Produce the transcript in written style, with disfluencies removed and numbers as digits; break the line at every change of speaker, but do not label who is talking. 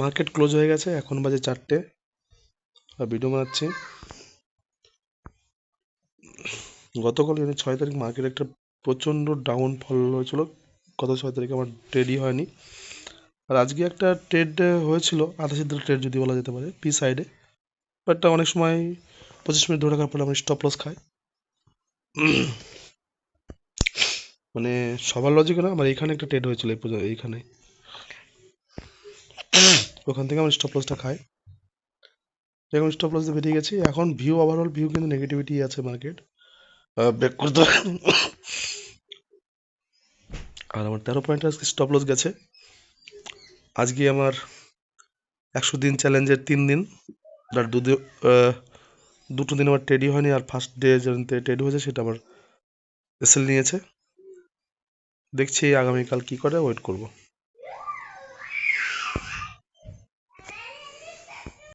Market close হয়ে গেছে, এখন বাজে 4টে আর ভিডিও বানাচ্ছি। গতকাল 6 তারিখ মার্কেট একটা প্রচণ্ড ডাউনফল হয়েছিল, গত 6 তারিখে আমার ট্রেডই হয়নি। আর আজকে একটা ট্রেড হয়েছিল, আধা সিদ্ধ ট্রেড যদি বলা যেতে পারে, পি সাইডে। বাট অনেক সময় 25 মিনিট ধরে রাখার পরে আমি স্টপ লস খাই। মানে সবার লজিক না, আমার এখানে একটা ট্রেড হয়েছিল এইখানে, ওখান থেকে আমি স্টপ লসটা খাই। এখন স্টপ লস দিয়ে বেরিয়ে গেছি। এখন ভিউ, ওভারঅল ভিউ কিন্তু নেগেটিভিটি আছে মার্কেট, ব্রেক করতে হবে। আর আমার 13 পয়েন্ট আজকে স্টপ লস গেছে। আজকে আমার 100 দিন চ্যালেঞ্জের 3 দিন, আর দুটো দিন আমার ট্রেডই হয়নি। আর ফার্স্ট ডে যেদিনতে ট্রেড হয়েছে সেটা আমার এসএল নিয়েছে। দেখছি আগামীকাল কি করে, ওয়েট করব।